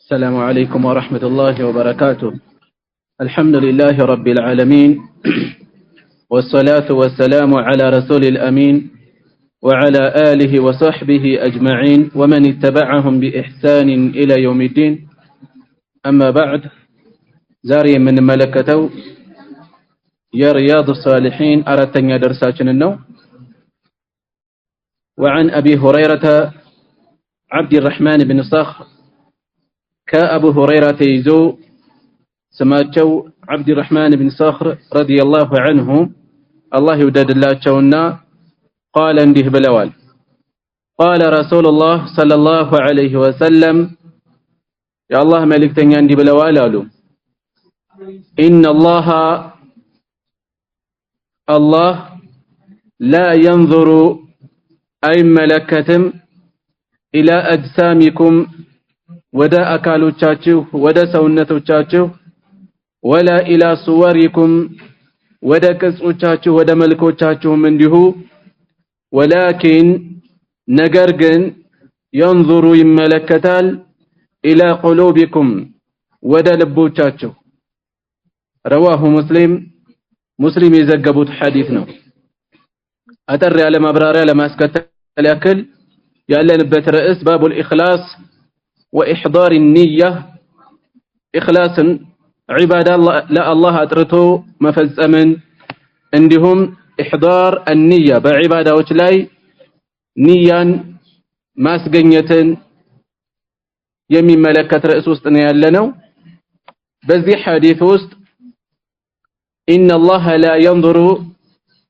السلام عليكم ورحمة الله وبركاته. الحمد لله رب العالمين والصلاة والسلام على رسول الأمين وعلى آله وصحبه أجمعين ومن اتبعهم بإحسان إلى يوم الدين. أما بعد، زاري من ملكته يا رياض الصالحين أردتني درساتنا النوم. وعن أبي هريرة عبد الرحمن بن صخر كأبو هريرة يزو سماتشو عبد الرحمن بن صخر رضي الله عنه الله يودد الله تشونا قال انده بلوال قال رسول الله صلى الله عليه وسلم يا الله ملك تنيا انده بلوال قالوا إن الله لا ينظر أي ملكتم إلى أجسامكم ወደ አካሎቻችሁ ወደ ሰውነቶቻችሁ ወላ ኢላ ሱወሪኩም ወደ ቅርጾቻችሁ ወደ መልኮቻችሁም እንዲሁ ወላኪን ነገር ግን ينظر ይመለከታል ኢላ ቁሉቢኩም ወደ ልቦቻችሁ رواه ሙስሊም የዘገቡት ሐዲስ ነው። አጠር ያለ ማብራሪያ ለማስከተል ያክል ያለንበት ርዕስ ባቡል ኢኽላስ وإحضار النية إخلاص عبادة لا الله أترتو مفزمن عندهم إحضار النية بعبادة وتلاي نيا ماسقنية يمين ملكة رئيس وسطنا لنا بذي حديث وسط إن الله لا ينظر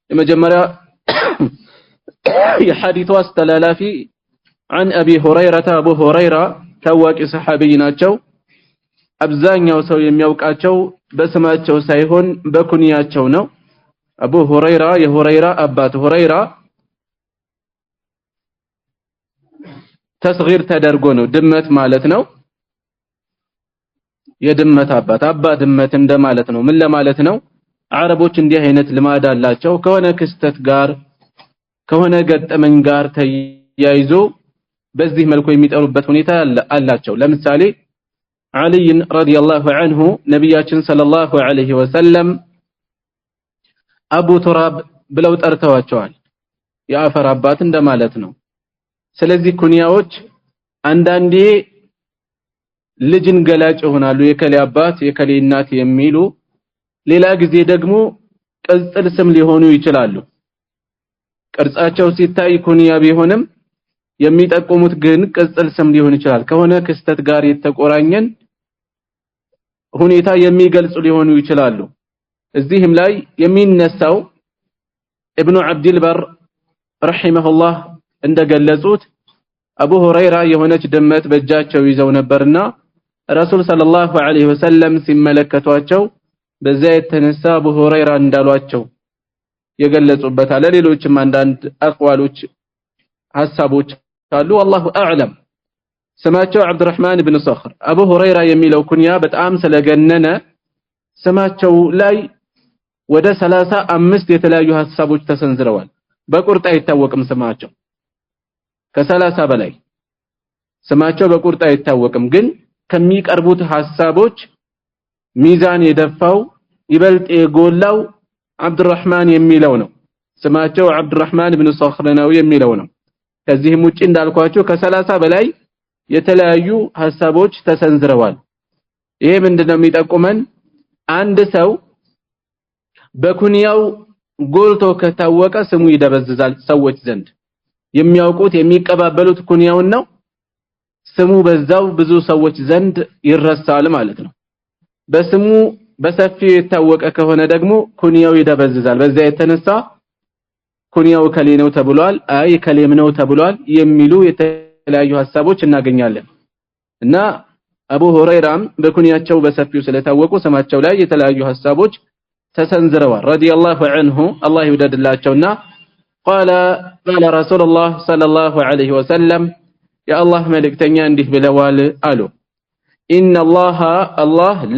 مجمرة حديث وسط لالافي عن أبي هريرة أبو هريرة ታዋቂ ሰሃቢ ናቸው። አብዛኛው ሰው የሚያውቃቸው በስማቸው ሳይሆን በኩንያቸው ነው። አቡ ሁረይራ የሁረይራ አባት ሁረይራ ተስጊር ተደርጎ ነው፣ ድመት ማለት ነው። የድመት አባ ድመት እንደማለት ነው። ምን ለማለት ነው? አረቦች እንዲህ አይነት ልማድ አላቸው። ከሆነ ክስተት ጋር ከሆነ ገጠመኝ ጋር ተያይዞ በዚህ መልኩ የሚጠሩበት ሁኔታ አላቸው። ለምሳሌ አልይ ረዲየላሁ ዐንሁ ነብያችን ሰለላሁ ዐለይሂ ወሰለም አቡ ቱራብ ብለው ጠርተዋቸዋል። የአፈር አባት እንደማለት ነው። ስለዚህ ኩንያዎች አንዳንዴ ልጅን ገላጭ ይሆናሉ። የከሌ አባት የከሌ እናት የሚሉ ሌላ ጊዜ ደግሞ ቅጽል ስም ሊሆኑ ይችላሉ። ቅርጻቸው ሲታይ ኩንያ ቢሆንም የሚጠቁሙት ግን ቅጽል ስም ሊሆን ይችላል። ከሆነ ክስተት ጋር የተቆራኘን ሁኔታ የሚገልጹ ሊሆኑ ይችላሉ። እዚህም ላይ የሚነሳው ኢብኑ አብዱል በር ረሂመሁላህ እንደገለጹት አቡ ሁረይራ የሆነች ድመት በእጃቸው ይዘው ነበርና ረሱል ሰለላሁ ዐለይሂ ወሰለም ሲመለከቷቸው በዛ የተነሳ አቡ ሁረይራ እንዳሏቸው የገለጹበት አለ። ሌሎችም አንዳንድ አቅዋሎች ሐሳቦች ካሉ والله اعلم። ስማቸው አብዱራህማን ኢብኑ ሰኽር አቡ ሁረይራ የሚለው ኩንያ በጣም ስለገነነ ስማቸው ላይ ወደ 35 የተለያዩ ሐሳቦች ተሰንዝረዋል። በቁርጥ አይታወቅም ስማቸው ከ30 በላይ ስማቸው በቁርጥ አይታወቅም። ግን ከሚቀርቡት ሐሳቦች ሚዛን የደፋው ይበልጥ የጎላው አብዱራህማን የሚለው ነው። ስማቸው አብዱራህማን ኢብኑ ሰኽር ነው የሚለው ነው። ከዚህም ውጪ እንዳልኳችሁ ከ30 በላይ የተለያዩ ሐሳቦች ተሰንዝረዋል። ይሄ ምንድነው የሚጠቁመን? አንድ ሰው በኩንያው ጎልቶ ከታወቀ ስሙ ይደበዝዛል። ሰዎች ዘንድ የሚያውቁት የሚቀባበሉት ኩንያውን ነው። ስሙ በዛው ብዙ ሰዎች ዘንድ ይረሳል ማለት ነው። በስሙ በሰፊው የታወቀ ከሆነ ደግሞ ኩንያው ይደበዝዛል። በዛ የተነሳ ኩንያው ከሌ ነው ተብሏል፣ አይ ከሌም ነው ተብሏል የሚሉ የተለያዩ ሐሳቦች እናገኛለን። እና አቡ ሁረይራም በኩንያቸው በሰፊው ስለታወቁ ስማቸው ላይ የተለያዩ ሐሳቦች ተሰንዝረዋል። ረዲየላሁ ዐንሁ አላህ ይወደድላቸውና قال رسول الله صلى الله عليه وسلم يا الله መልእክተኛ እንዲህ ብለዋል አሉ إن الله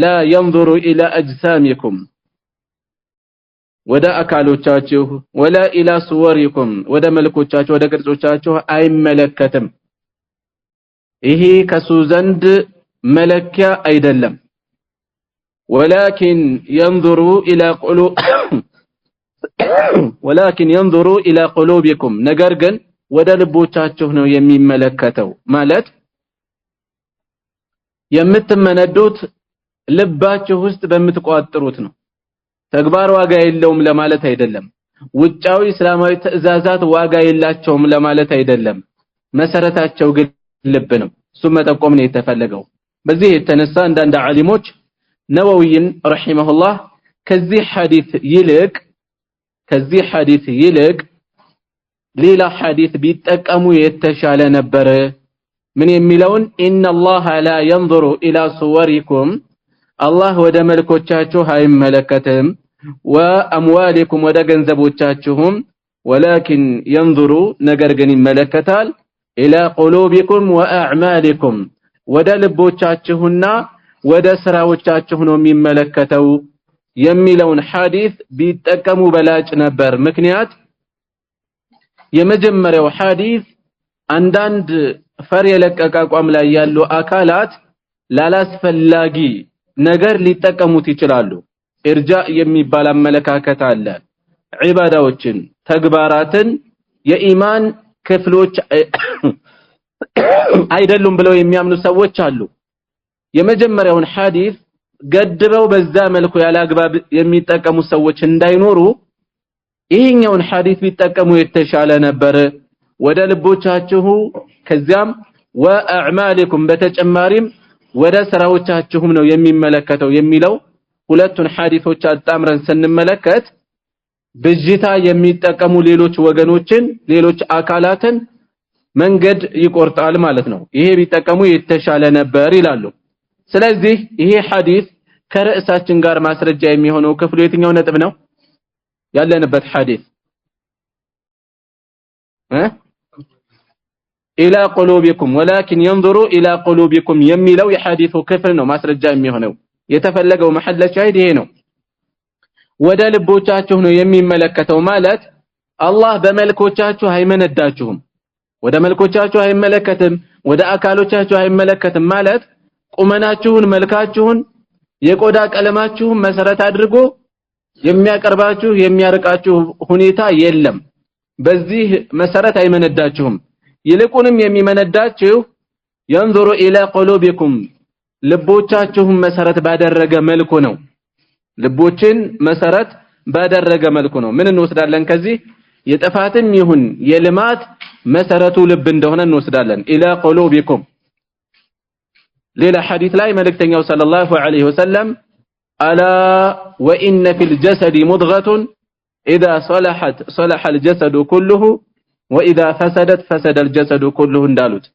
لا ينظر إلى أجسامكم ወደ አካሎቻችሁ ወላ ኢላ ሱወሪኩም ወደ መልኮቻችሁ ወደ ቅርጾቻችሁ አይመለከትም። ይሄ ከሱ ዘንድ መለኪያ አይደለም ولكن ينظروا الى قلوبكم ነገር ግን ወደ ልቦቻችሁ ነው የሚመለከተው ማለት የምትመነዱት ልባችሁ ውስጥ በምትቋጥሩት ነው ተግባር ዋጋ የለውም ለማለት አይደለም ውጫዊ እስላማዊ ትእዛዛት ዋጋ የላቸውም ለማለት አይደለም መሰረታቸው ግን ልብ ነው እሱ መጠቆም ነው የተፈለገው በዚህ የተነሳ አንዳንድ ዓሊሞች ነወዊን ረሂመሁላህ ከዚህ ሐዲስ ይልቅ ሌላ ሐዲስ ቢጠቀሙ የተሻለ ነበር ምን የሚለውን ኢነላህ ላ ينظر الى صوركم አላህ ወደ መልኮቻችሁ አይመለከትም ወአምዋሊኩም ወደ ገንዘቦቻችሁም ولكن ينظر ነገር ግን ይመለከታል الى قلوبكم واعمالكم ወደ ልቦቻችሁና ወደ ስራዎቻችሁ ነው የሚመለከተው የሚለውን ሐዲስ ቢጠቀሙ በላጭ ነበር ምክንያት የመጀመሪያው ሐዲስ አንዳንድ ፈር የለቀቀ አቋም ላይ ያሉ አካላት ላላስፈላጊ ነገር ሊጠቀሙት ይችላሉ ኢርጃ የሚባል አመለካከት አለ ዒባዳዎችን ተግባራትን የኢማን ክፍሎች አይደሉም ብለው የሚያምኑ ሰዎች አሉ የመጀመሪያውን ሐዲስ ገድበው በዛ መልኩ ያላግባብ የሚጠቀሙ ሰዎች እንዳይኖሩ ይሄኛውን ሐዲስ ቢጠቀሙ የተሻለ ነበር ወደ ልቦቻችሁ ከዚያም ወአዕማሊኩም በተጨማሪም ወደ ስራዎቻችሁም ነው የሚመለከተው የሚለው ሁለቱን ሐዲሶች አጣምረን ስንመለከት ብጅታ የሚጠቀሙ ሌሎች ወገኖችን ሌሎች አካላትን መንገድ ይቆርጣል ማለት ነው ይሄ ቢጠቀሙ የተሻለ ነበር ይላሉ ስለዚህ ይሄ ሐዲስ ከርዕሳችን ጋር ማስረጃ የሚሆነው ክፍሉ የትኛው ነጥብ ነው ያለንበት ሐዲስ الى قلوبكم ولكن ينظروا الى قلوبكم የሚለው የሐዲሱ ክፍል ነው ማስረጃ የሚሆነው የተፈለገው መሐለ ሻሂድ ይሄ ነው ወደ ልቦቻችሁ ነው የሚመለከተው ማለት አላህ በመልኮቻችሁ አይመነዳችሁም ወደ መልኮቻችሁ አይመለከትም ወደ አካሎቻችሁ አይመለከትም ማለት ቁመናችሁን መልካችሁን የቆዳ ቀለማችሁን መሰረት አድርጎ የሚያቀርባችሁ የሚያርቃችሁ ሁኔታ የለም በዚህ መሰረት አይመነዳችሁም ይልቁንም የሚመነዳችሁ ينظر الى قلوبكم ልቦቻችሁን መሰረት ባደረገ መልኩ ነው ልቦችን መሰረት ባደረገ መልኩ ነው ምን እንወስዳለን ከዚህ የጥፋትም ይሁን የልማት መሰረቱ ልብ እንደሆነ እንወስዳለን الى قلوبكم ሌላ ሐዲስ ላይ መልእክተኛው ሰለላሁ ዐለይሂ ወሰለም الا وان في الجسد مضغه اذا صلحت صلح الجسد كله واذا فسدت فسد الجسد كله እንዳሉት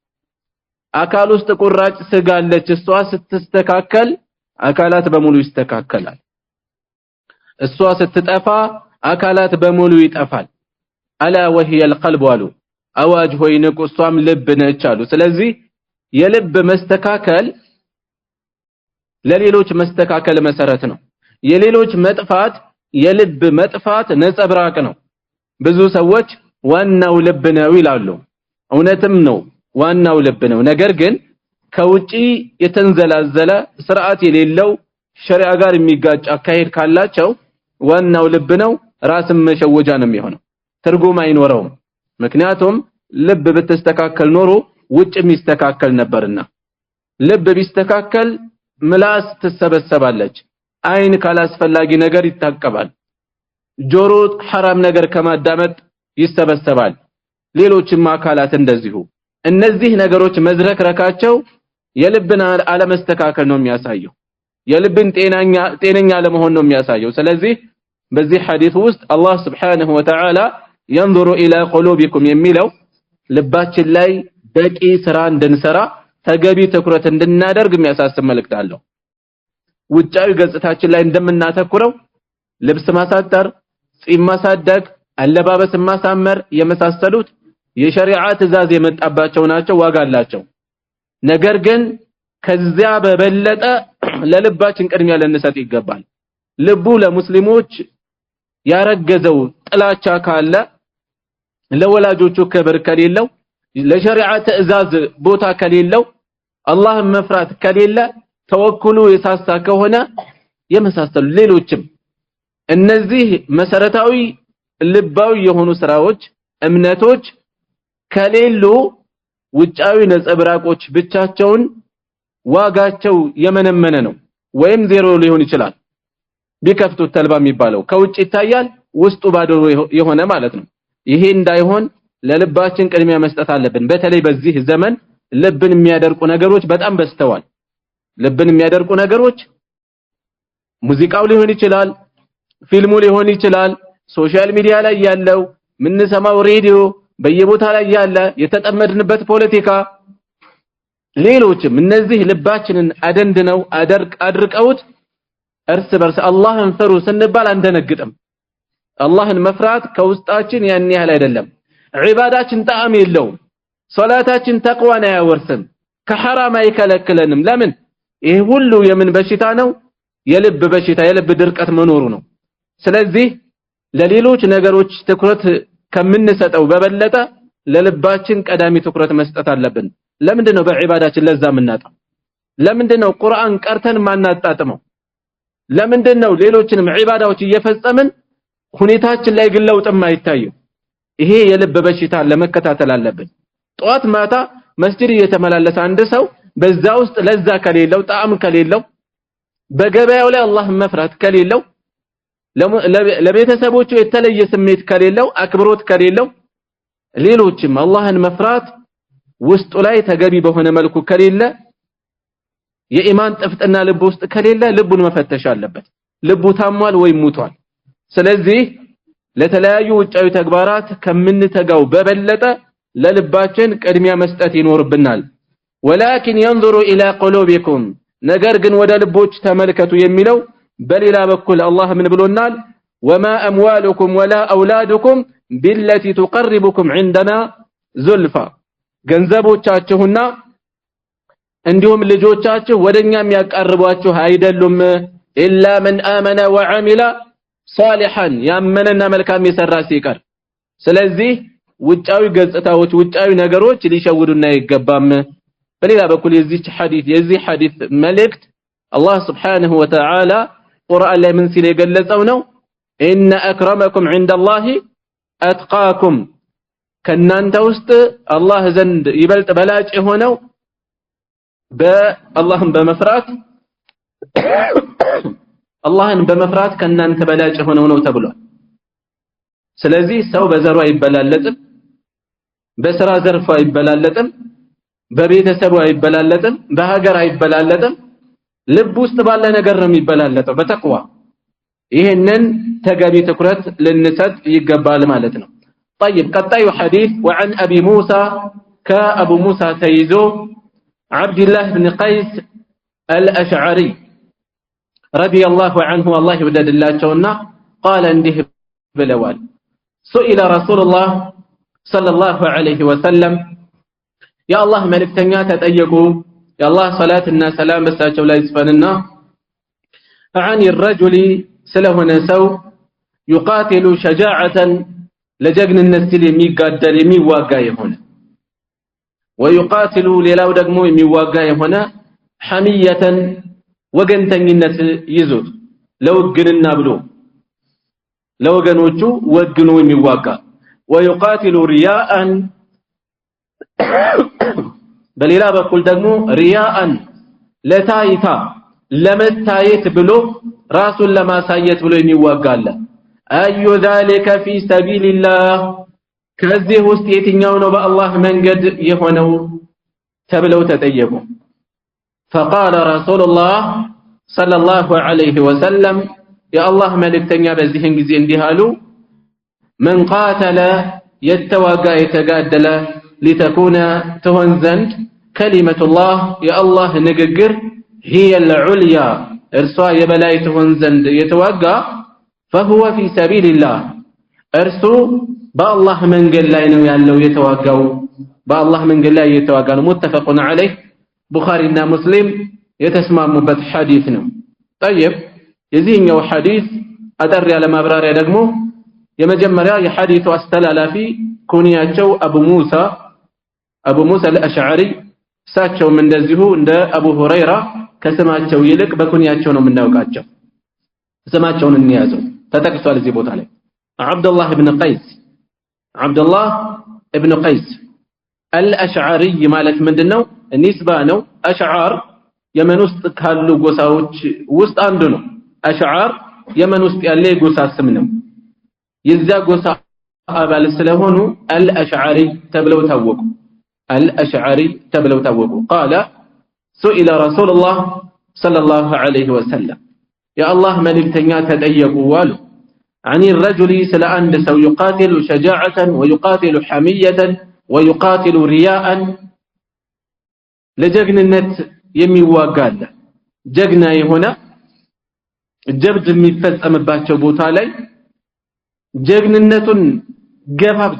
አካል ውስጥ ቁራጭ ስጋ አለች እሷ ስትስተካከል አካላት በሙሉ ይስተካከላል እሷ ስትጠፋ አካላት በሙሉ ይጠፋል الا وهي القلب አሉ አዋጅ ሆይ ንቁ እሷም ልብ ነች አሉ ስለዚህ የልብ መስተካከል ለሌሎች መስተካከል መሰረት ነው የሌሎች መጥፋት የልብ መጥፋት ነጸብራቅ ነው ብዙ ሰዎች ዋናው ልብ ነው ይላሉ እውነትም ነው ዋናው ልብ ነው ነገር ግን ከውጪ የተንዘላዘለ ስርዓት የሌለው ሸሪዓ ጋር የሚጋጭ አካሄድ ካላቸው ዋናው ልብ ነው ራስን መሸወጃ ነው የሚሆነው ትርጉም አይኖረውም ምክንያቱም ልብ ብትስተካከል ኖሮ ውጭ የሚስተካከል ነበርና ልብ ቢስተካከል ምላስ ትሰበሰባለች አይን ካላስፈላጊ ነገር ይታቀባል ጆሮ حرام ነገር ከማዳመጥ ይሰበሰባል ሌሎችም አካላት እንደዚሁ እነዚህ ነገሮች መዝረክረካቸው የልብን አለመስተካከል ነው የሚያሳየው የልብን ጤነኛ ለመሆን ነው የሚያሳየው ስለዚህ በዚህ ሐዲስ ውስጥ አላህ Subhanahu Wa Ta'ala ينظر الى قلوبكم የሚለው ልባችን ላይ በቂ ስራ እንድንሰራ ተገቢ ትኩረት እንድናደርግ የሚያሳስብ መልእክት አለው ውጫዊ ገጽታችን ላይ እንደምናተኩረው ልብስ ማሳጠር ጺም ማሳደግ አለባበስ ማሳመር የመሳሰሉት የሸሪዓ ትእዛዝ የመጣባቸው ናቸው ዋጋ አላቸው ነገር ግን ከዚያ በበለጠ ለልባችን ቅድሚያ ልንሰጥ ይገባል ልቡ ለሙስሊሞች ያረገዘው ጥላቻ ካለ ለወላጆቹ ክብር ከሌለው ለሸሪዓ ትእዛዝ ቦታ ከሌለው አላህን መፍራት ከሌለ ተወኩሉ የሳሳ ከሆነ የመሳሰሉ ሌሎችም እነዚህ መሰረታዊ ልባዊ የሆኑ ስራዎች እምነቶች ከሌሉ ውጫዊ ነጸብራቆች ብቻቸውን ዋጋቸው የመነመነ ነው ወይም ዜሮ ሊሆን ይችላል ቢከፍቱት ተልባ የሚባለው ከውጭ ይታያል ውስጡ ባዶ የሆነ ማለት ነው ይሄ እንዳይሆን ለልባችን ቅድሚያ መስጠት አለብን በተለይ በዚህ ዘመን ልብን የሚያደርቁ ነገሮች በጣም በስተዋል ልብን የሚያደርቁ ነገሮች ሙዚቃው ሊሆን ይችላል ፊልሙ ሊሆን ይችላል ሶሻል ሚዲያ ላይ ያለው ምንሰማው ሬዲዮ በየቦታ ላይ ያለ የተጠመድንበት ፖለቲካ ሌሎችም እነዚህ ልባችንን አደንድነው አድርቀውት እርስ በርስ አላህን ፈሩ ስንባል አንደነግጥም አላህን መፍራት ከውስጣችን ያን ያህል አይደለም ዒባዳችን ጣዕም የለውም ሶላታችን ተቅዋን አያወርስም ከሐራም አይከለክለንም ለምን ይሄ ሁሉ የምን በሽታ ነው የልብ በሽታ የልብ ድርቀት መኖሩ ነው ስለዚህ ለሌሎች ነገሮች ትኩረት ከምንሰጠው በበለጠ ለልባችን ቀዳሚ ትኩረት መስጠት አለብን ለምንድነው በዒባዳችን ለዛ ምናጣው ለምንድነው ቁርአን ቀርተን ማናጣጥመው ለምንድነው ሌሎችንም ዒባዳዎች እየፈጸምን ሁኔታችን ላይ ግን ለውጥ የማይታየው ይሄ የልብ በሽታ ለመከታተል አለብን ጧት ማታ መስጂድ እየተመላለሰ አንድ ሰው በዛ ውስጥ ለዛ ከሌለው ጣዕም ከሌለው በገበያው ላይ አላህን መፍራት ከሌለው ለቤተሰቦቹ የተለየ ስሜት ከሌለው አክብሮት ከሌለው ሌሎችም አላህን መፍራት ውስጡ ላይ ተገቢ በሆነ መልኩ ከሌለ የኢማን ጥፍጥና ልብ ውስጥ ከሌለ ልቡን መፈተሽ አለበት ልቡ ታሟል ወይ ሙቷል ስለዚህ ለተለያዩ ውጫዊ ተግባራት ከምንተጋው በበለጠ ለልባችን ቅድሚያ መስጠት ይኖርብናል ولكن ينظر الى قلوبكم ነገር ግን ወደ ልቦች ተመልከቱ የሚለው በሌላ በኩል አላህ ምን ብሎናል وما اموالكم ولا اولادكم بالتي تقربكم عندنا زلفى ገንዘቦቻችሁና እንዲሁም ልጆቻችሁ ወደኛ የሚያቀርቧችሁ አይደሉም الا من امن وعمل صالحا ያመነና መልካም የሰራ ሲቀር ስለዚህ ውጫዊ ገጽታዎች ውጫዊ ነገሮች ሊሸውዱና ይገባም በሌላ በኩል የዚህ ሐዲስ መልእክት አላህ Subhanahu Wa Ta'ala ቁርአን ላይ ምን ሲል የገለጸው ነው ኢነ አክረመኩም ዒንደላሂ አትቃኩም ከናንተ ውስጥ አላህ ዘንድ ይበልጥ በላጭ የሆነው አላህን በመፍራት ከናንተ በላጭ የሆነው ነው ተብሏል ስለዚህ ሰው በዘሩ አይበላለጥም በስራ ዘርፍ አይበላለጥም በቤተሰቡ አይበላለጥም በሀገር አይበላለጥም ልብ ውስጥ ባለ ነገር ነው የሚበላለጠው በተቅዋ ይሄንን ተገቢ ትኩረት ልንሰጥ ይገባል ማለት ነው طيب ቀጣዩ ሐዲስ وعن ابي موسى كابو موسى تيزو عبد الله بن قيس الاشعري رضي الله عنه والله يودد اللهنا قال انده بلوال سئل رسول الله صلى الله عليه وسلم يا الله ملكتنيا تطيقوا يا الله صلاتنا سلام بساچو لا يسفننا عن الرجل سلهنا سو يقاتل شجاعة لجغن النسل يميقادل يميواقا يهون ويقاتل ليلاو دقمو يميواقا يهون حمية وقنتنينة يزود لو قننا بلو لو قنوچو وقنو يميواقا ويقاتل رياء በሌላ በኩል ደግሞ ሪያአን ለታይታ ለመታየት ብሎ ራሱን ለማሳየት ብሎ የሚዋጋለ አዩ ذلك في سبيل الله ከዚህ ውስጥ የትኛው ነው በአላህ መንገድ የሆነው ተብለው ተጠየቁ فقال رسول الله صلى الله عليه وسلم يا الله መልእክተኛ በዚህን ጊዜ እንዲህ አሉ من قاتل يتواقع يتقادل لتكون تهنزند كلمة الله يا الله نققر هي العليا ارسوا يبلاي تهنزند يتواقع فهو في سبيل الله ارسوا بالله من قل لا ينوي عنه يتواقع بالله من قل لا يتواقع متفق عليه بخارينا مسلم يتسمع مبت حديثنا طيب يزين يو حديث أدري على مبرار يدقمو يمجمرا يحديث استلال في كونياتشو أبو موسى الأشعري እሳቸውም እንደዚሁ እንደ አቡ ሁረይራ ከስማቸው ይልቅ በኩንያቸው ነው የምናውቃቸው ስማቸውን እንያዘው ተጠቅሷል እዚህ ቦታ ላይ አብዱላህ ኢብኑ ቀይስ አልአሽዓሪ ማለት ምንድነው ኒስባ ነው አሽዓር የመን ውስጥ ካሉ ጎሳዎች ውስጥ አንዱ ነው አሽዓር የመን ውስጥ ያለ ጎሳ ስም ነው የዛ ጎሳ አባል ስለሆኑ አልአሽዓሪ ተብለው ታወቁ قال سئل رسول الله صلى الله عليه وسلم يا الله መልእክተኛ ተጠየቁ አሉ عن الرجل سلا عند سو يقاتل شجاعة ويقاتل حمية ويقاتل رياء لجግንነት የሚዋጋ አለ ጀግና የሆነ ጀብድ የሚፈጸምባቸው ቦታ ላይ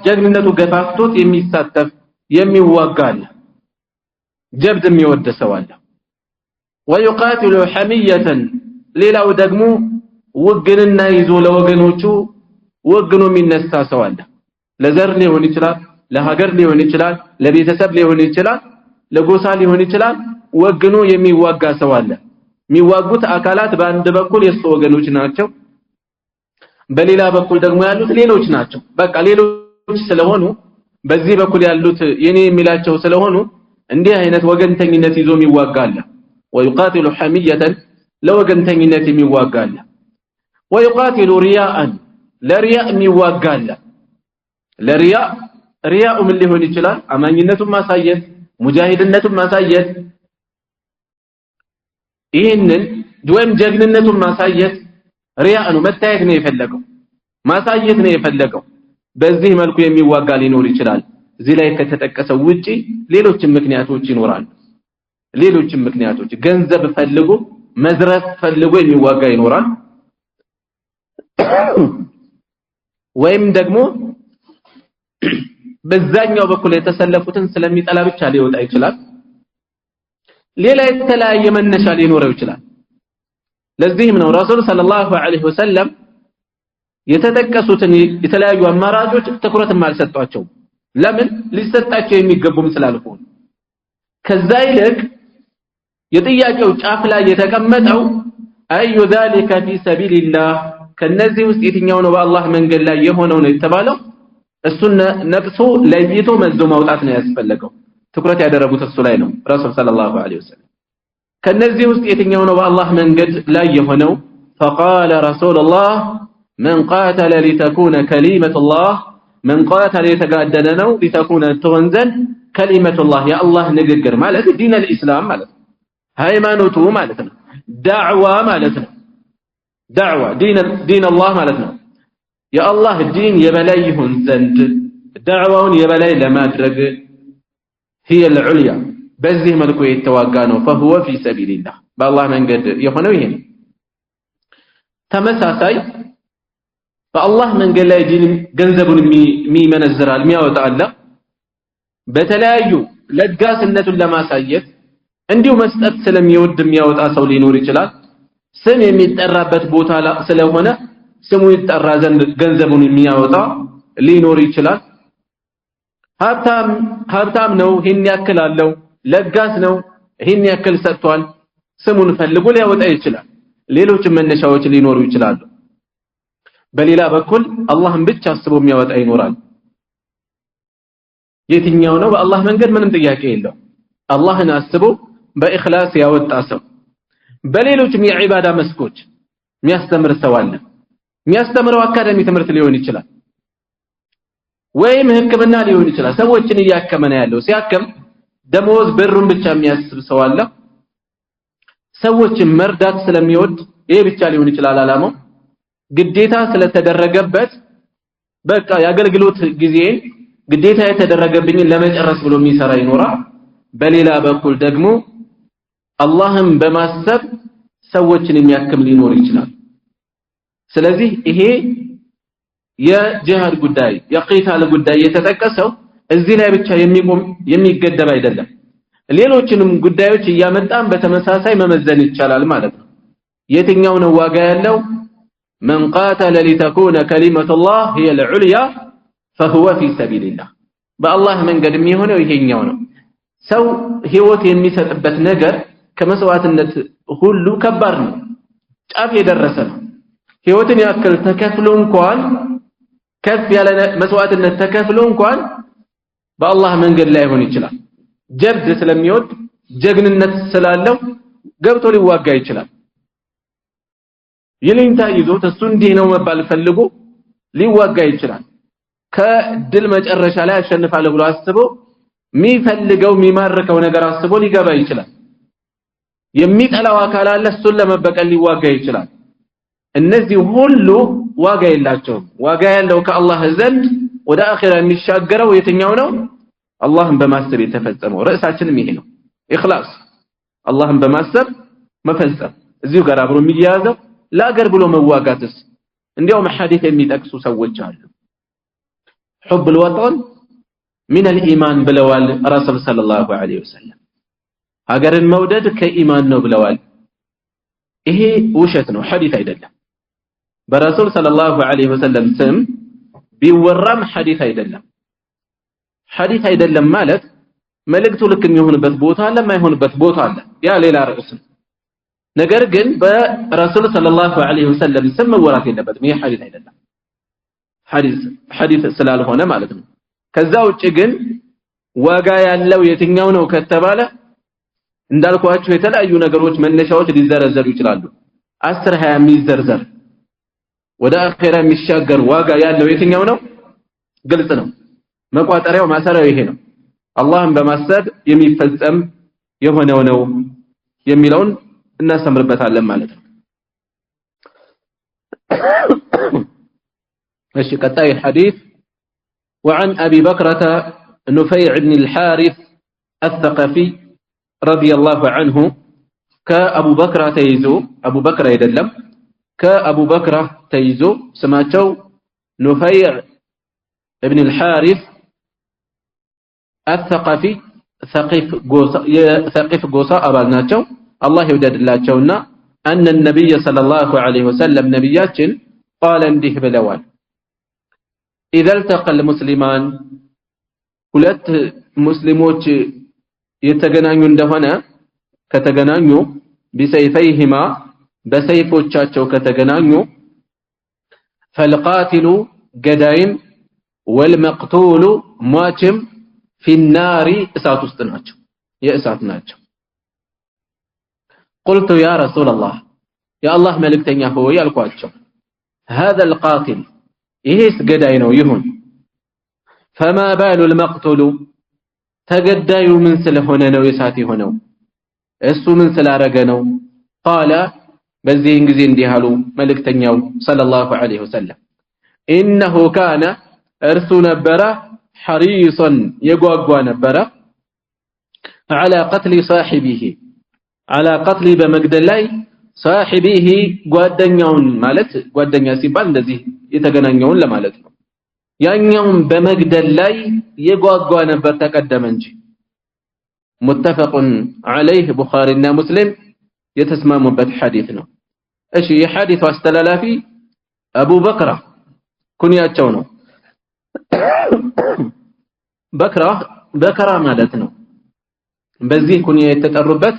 ጀግንነቱ ገፋፍቶት የሚሳተፍ የሚዋጋ አለ ጀብድ የሚወድ ሰው አለ ويقاتل حمية ሌላው ደግሞ ወግንና ይዞ ለወገኖቹ ወግኖ የሚነሳ ሰው አለ ለዘር ሊሆን ይችላል ለሀገር ሊሆን ይችላል ለቤተሰብ ሊሆን ይችላል ለጎሳ ሊሆን ይችላል ወግኖ የሚዋጋ ሰው አለ የሚዋጉት አካላት በአንድ በኩል የሱ ወገኖች ናቸው በሌላ በኩል ደግሞ ያሉት ሌሎች ናቸው በቃ ሌሎች ስለሆኑ በዚህ በኩል ያሉት የኔ የሚላቸው ስለሆኑ እንዲህ አይነት ወገንተኝነት ይዞ የሚዋጋ አለ ويقاتل حمية ለወገንተኝነት የሚዋጋ አለ ويقاتل رياء ለሪያእ የሚዋጋ አለ ለሪያእ ምን ሊሆን ይችላል አማኝነቱን ማሳየት ሙጃሂድነቱን ማሳየት ይሄንን ወይም ጀግንነቱን ማሳየት ሪያእ ነው መታየት ነው የፈለገው ማሳየት ነው የፈለገው በዚህ መልኩ የሚዋጋ ሊኖር ይችላል እዚህ ላይ ከተጠቀሰው ውጪ ሌሎችም ምክንያቶች ይኖራሉ ሌሎችም ምክንያቶች ገንዘብ ፈልጎ መዝረፍ ፈልጎ የሚዋጋ ይኖራል ወይም ደግሞ በዛኛው በኩል የተሰለፉትን ስለሚጠላ ብቻ ሊወጣ ይችላል ሌላ የተለያየ መነሻ ሊኖረው ይችላል ለዚህም ነው ረሱል ሰለላሁ ዐለይሂ ወሰለም የተጠቀሱትን የተለያዩ አማራጮች ትኩረትም አልሰጧቸው ለምን ሊሰጣቸው የሚገቡም ስላልሆነ ከዛ ይልቅ የጥያቄው ጫፍ ላይ የተቀመጠው አዩ ذلك في سبيل الله ከነዚህ ውስጥ የትኛው ነው በአላህ መንገድ ላይ የሆነው ነው የተባለው እሱን ነቅሶ ለይቶ መዞ ማውጣት ነው ያስፈልገው ትኩረት ያደረጉት እሱ ላይ ነው ረሱል ሰለላሁ ዐለይሂ ወሰለም ከነዚህ ውስጥ የትኛው ነው በአላህ መንገድ ላይ የሆነው فقال رسول الله من قاتل لتكون كلمة الله من قاتل يتقادل ነው لتكون تغنزل كلمة الله يا الله ንግግር ማለት ዲን الاسلام ማለት ሃይማኖቱ ማለት ነው ዳዕዋ ማለት ነው ዳዕዋ ዲን الله ማለት ነው የአላህ ዲን የበላይ ይሁን ዘንድ ዳዕዋውን የበላይ ለማድረግ هي العليا በዚህ መልኩ የተዋጋ ነው فهو في سبيل الله በአላህ መንገድ የሆነው ይሄ ነው ተመሳሳይ በአላህ መንገድ ላይ ዲን ገንዘቡን የሚመነዝራል የሚያወጣል በተለያዩ ለጋስነቱን ለማሳየት እንዲሁ መስጠት ስለሚወድ የሚያወጣ ሰው ሊኖር ይችላል ስም የሚጠራበት ቦታ ስለሆነ ስሙ ይጠራ ዘንድ ገንዘቡን የሚያወጣ ሊኖር ይችላል ሀብታም ነው ይሄን ያክል አለው ለጋስ ነው ይሄን ያክል ሰጥቷል ስሙን ፈልጎ ሊያወጣ ይችላል ሌሎችም መነሻዎች ሊኖሩ ይችላሉ በሌላ በኩል አላህን ብቻ አስቦ የሚያወጣ ይኖራል የትኛው ነው በአላህ መንገድ ምንም ጥያቄ የለው አላህን አስቦ በእኽላስ ያወጣ ሰው በሌሎችም የዒባዳ መስኮች የሚያስተምር ሰው አለ የሚያስተምረው አካዳሚ ትምህርት ሊሆን ይችላል ወይም ህክምና ሊሆን ይችላል ሰዎችን እያከመነ ያለው ሲያከም ደሞዝ ብሩን ብቻ የሚያስብ ሰው አለ ሰዎችን መርዳት ስለሚወድ ይሄ ብቻ ሊሆን ይችላል አላማው ግዴታ ስለተደረገበት በቃ ያገልግሎት ጊዜን ግዴታ የተደረገብኝን ለመጨረስ ብሎ የሚሰራ ይኖራል በሌላ በኩል ደግሞ አላህም በማሰብ ሰዎችን የሚያክም ሊኖር ይችላል ስለዚህ ይሄ የጂሃድ ጉዳይ የቂታል ጉዳይ የተጠቀሰው እዚህ ላይ ብቻ የሚገደብ አይደለም ሌሎችንም ጉዳዮች እያመጣን በተመሳሳይ መመዘን ይቻላል ማለት ነው የትኛው ነው ዋጋ ያለው من قاتل لتكون كلمة الله هي العليا فهو في سبيل الله بالله من قد የሚሆነው ይሄኛው ነው ሰው ህይወት የሚሰጥበት ነገር ከመስዋዕትነት ሁሉ ከባድ ነው ጫፍ የደረሰ ነው ህይወትን ያክል ተከፍሎ እንኳን ከፍ ያለ መስዋዕትነት ተከፍሎ እንኳን በአላህ መንገድ ላይ ሆነ ይችላል ጀብድ ስለሚወድ ጀግንነት ስላለው ገብቶ ሊዋጋ ይችላል ይልንታ ይዞት እሱ እንዲህ ነው መባል ፈልጎ ሊዋጋ ይችላል ከድል መጨረሻ ላይ አሸንፋለሁ ብሎ አስቦ የሚፈልገው የሚማርከው ነገር አስቦ ሊገባ ይችላል የሚጠላው አካል አለ እሱን ለመበቀል ሊዋጋ ይችላል እነዚህ ሁሉ ዋጋ የላቸውም ዋጋ ያለው ከአላህ ዘንድ ወደ አኺራ የሚሻገረው የትኛው ነው አላህን በማሰብ የተፈጸመው ርዕሳችንም ይሄ ነው ኢኽላስ አላህን በማሰብ መፈጸም እዚሁ ጋር አብሮ የሚያያዘው ለአገር ብሎ መዋጋትስ እንዲያውም ሐዲስ የሚጠቅሱ ሰዎች አሉ حب الوطن من الإيمان ብለዋል ረሱል ሰለላሁ ዐለይሂ ወሰለም ሀገርን መውደድ ከኢማን ነው ብለዋል ይሄ ውሸት ነው ሐዲስ አይደለም በረሱል ሰለላሁ ዐለይሂ ወሰለም ስም ቢወራም ሐዲስ አይደለም ማለት መልእክቱ ልክ የሚሆንበት ቦታ አለ የማይሆንበት ቦታ አለ ያ ሌላ ርዕስ ነው ነገር ግን በረሱል ሰለላሁ ዐለይሂ ወሰለም ስም መወራት የለበትም ይሄ ሐዲስ አይደለም ሐዲስ ስላልሆነ ማለት ነው ከዛ ውጪ ግን ዋጋ ያለው የትኛው ነው ከተባለ እንዳልኳችሁ የተለያዩ ነገሮች መነሻዎች ሊዘረዘሩ ይችላሉ 10 20 የሚዘርዘር ወደ አኺራ የሚሻገር ዋጋ ያለው የትኛው ነው ግልጽ ነው መቋጠሪያው ማሰሪያው ይሄ ነው አላህን በማሰብ የሚፈጸም የሆነው ነው የሚለውን እናስተምርበታለን ማለት ነው እሺ ቀጣይ ሐዲስ وعن أبي بكرة نفيع بن الحارث الثقفي رضي الله عنه كأبو بكر تيزو أبو بكر يدلم كأبو بكر تيزو سماتو نفيع بن الحارث الثقفي ثقيف قوسا أبالناتو الله يودد اللاتشونا أن النبي صلى الله عليه وسلم نبياتين قال انديه بلوان إذا التقى المسلمان ሁለት ሙስሊሞች የተገናኙ እንደሆነ ከተገናኙ بسيفيهما በሰይፎቻቸው ከተገናኙ فالقاتل ገዳይም والمقتول ሟችም في النار እሳት ውስጥ ናቸው የእሳት ናቸው قلت يا رسول الله يا الله መልእክተኛ ሆይ አልኳቸው هذا القاتل ይሄስ ገዳይ ነው ይሁን فما بال المقتول ተገዳዩ ምን ስለሆነ ነው የሳት የሆነው እሱ ምን ስላረገ ነው قال በዚህን ጊዜ እንዲህ አሉ መልእክተኛው ሰለላሁ ዐለይሂ ወሰለም انه كان እርሱ ነበረ حريصا የጓጓ ነበረ على قتل صاحبه على قتل በመግደል ላይ صاحبه ጓደኛውን ማለት ጓደኛ ሲባል እንደዚህ የተገናኘውን ለማለት ነው ያኛውን በመግደል ላይ የጓጓ ነበር ተቀደመ እንጂ متفق عليه بخاري እና ሙስሊም የተስማሙበት ሐዲስ ነው እሺ የሐዲሱ አስተላላፊ አቡ በክራ ኩንያቸው ነው በክራ ማለት ነው በዚህ ኩንያ የተጠሩበት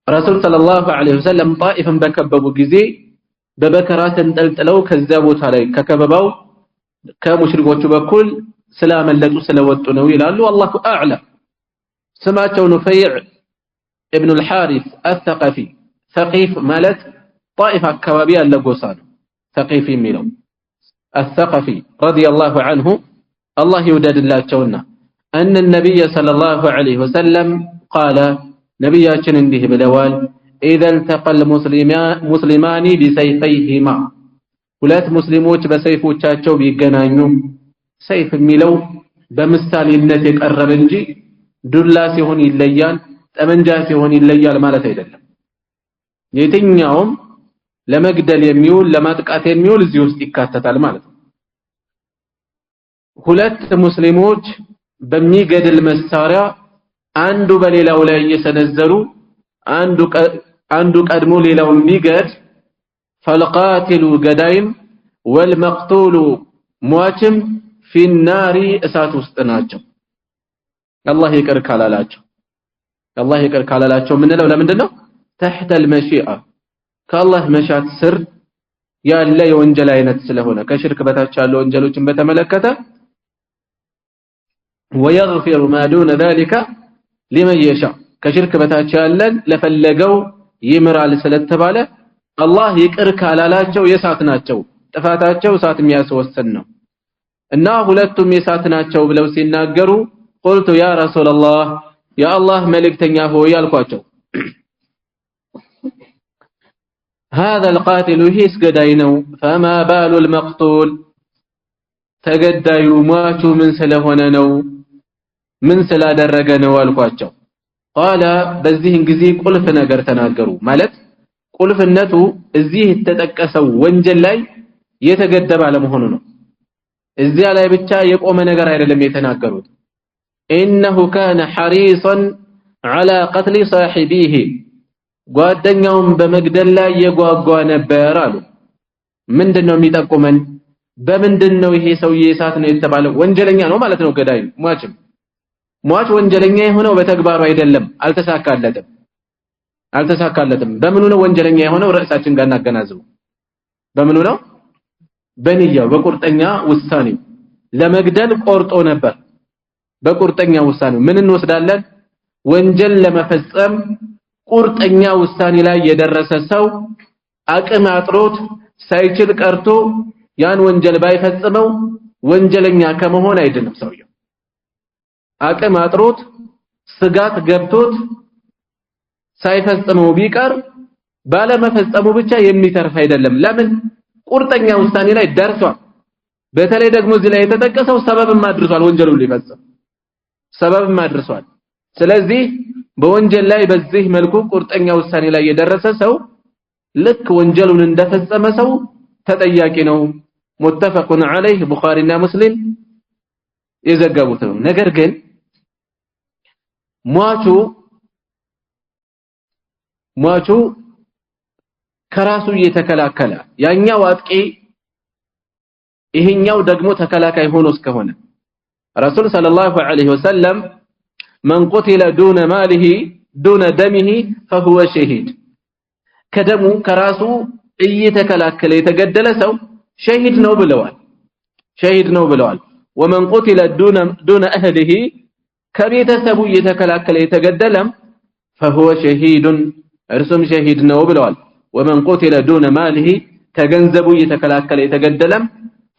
ረሱል ሰለላሁ ዐለይሂ ወሰለም ጣኢፍን በከበቡ ጊዜ በበከራት እንጠልጥለው ከዛ ቦታ ላይ ከከበባው ከሙሽሪኮቹ በኩል ስላመለጡ ስለወጡ ነው ይላሉ አላሁ አዕለም ስማቸው ኑፈይዕ ኢብኑ አልሐሪስ አልثقፊ ثقيف ማለት ጣኢፍ አካባቢ ያለ ጎሳ ነው ثقيف የሚለው الثقفي رضي الله عنه الله يوددላቸውና ان النبي صلى الله عليه وسلم قال ነብያችን እንዲህ ብለዋል اذا التقى المسلمان بسيفيهما ሁለት ሙስሊሞች በሰይፎቻቸው ቢገናኙ ሰይፍ የሚለው በምሳሌነት የቀረበ እንጂ ዱላ ሲሆን ይለያል ጠመንጃ ሲሆን ይለያል ማለት አይደለም የትኛውም ለመግደል የሚውል ለማጥቃት የሚውል እዚህ ውስጥ ይካተታል ማለት ነው ሁለት ሙስሊሞች በሚገድል መሳሪያ አንዱ በሌላው ላይ እየሰነዘሩ አንዱ ቀድሞ ሌላውን ቢገድ فالقاتل ገዳይም والمقتول ሟችም ፊናሪ እሳት ውስጥ ናቸው። አላህ ይቅር ካላላቸው ምንለው ለምንድን ነው? ተሕተ አልመሺአ ከአላህ መሻት ስር ያለ የወንጀል አይነት ስለሆነ ከሽርክ በታች ያሉ ወንጀሎችን በተመለከተ ويغفر ما دون ذلك لمن يشاء ከሽርክ በታች ያለን ለፈለገው ይምራል ስለተባለ አላህ ይቅር ካላላቸው የሳት ናቸው። ጥፋታቸው እሳት የሚያስወስን ነው እና ሁለቱም የሳት ናቸው ብለው ሲናገሩ قلت يا رسول الله يا الله መልእክተኛ ሆይ አልኳቸው هذا القاتل هيس ገዳይ ነው فما بال المقتول ተገዳዩ ሟቹ ምን ስለሆነ ነው ምን ስላደረገ ነው አልኳቸው قال በዚህን ጊዜ ቁልፍ ነገር ተናገሩ ማለት ቁልፍነቱ እዚህ የተጠቀሰው ወንጀል ላይ የተገደበ አለመሆኑ ነው እዚያ ላይ ብቻ የቆመ ነገር አይደለም የተናገሩት انه كان حريصا على قتل صاحبه ጓደኛውን በመግደል ላይ የጓጓ ነበር አሉ ምንድነው የሚጠቁመን በምንድነው ይሄ ሰውዬ እሳት ነው የተባለው ወንጀለኛ ነው ማለት ነው ገዳይ ሟች ወንጀለኛ የሆነው በተግባሩ አይደለም አልተሳካለትም በምኑ ነው ወንጀለኛ የሆነው ራሳችን ጋር እናገናዝበው በምኑ ነው በንያው በቁርጠኛ ውሳኔ ለመግደል ቆርጦ ነበር በቁርጠኛ ውሳኔ ምን እንወስዳለን ወንጀል ለመፈጸም ቁርጠኛ ውሳኔ ላይ የደረሰ ሰው አቅም አጥሮት ሳይችል ቀርቶ ያን ወንጀል ባይፈጽመው ወንጀለኛ ከመሆን አይደለም ሰውየው አቅም አጥሮት ስጋት ገብቶት ሳይፈጽመው ቢቀር ባለመፈጸሙ ብቻ የሚተርፍ አይደለም ለምን ቁርጠኛ ውሳኔ ላይ ደርሷል በተለይ ደግሞ እዚህ ላይ የተጠቀሰው ሰበብም አድርሷል ወንጀሉን ሊፈጽም ሰበብም አድርሷል ስለዚህ በወንጀል ላይ በዚህ መልኩ ቁርጠኛ ውሳኔ ላይ የደረሰ ሰው ልክ ወንጀሉን እንደፈጸመ ሰው ተጠያቂ ነው ሙተፈቁን ዐለይህ ቡኻሪና ሙስሊም የዘገቡት ነው ነገር ግን ሟቹ ከራሱ እየተከላከለ ያኛው አጥቂ ይሄኛው ደግሞ ተከላካይ ሆኖ እስከሆነ ረሱል ሰለላሁ ዐለይሂ ወሰለም من قتل دون ماله دون دمه فهو شهيد ከደሙ ከራሱ እየተከላከለ የተገደለ ሰው ሸሂድ ነው ብለዋል ومن قتل دون اهله ከቤተሰቡ እየተከላከለ የተገደለም فهو شهيد እርሱም ሸሂድ ነው ብለዋል ومن قتل دون ماله ከገንዘቡ እየተከላከለ የተገደለም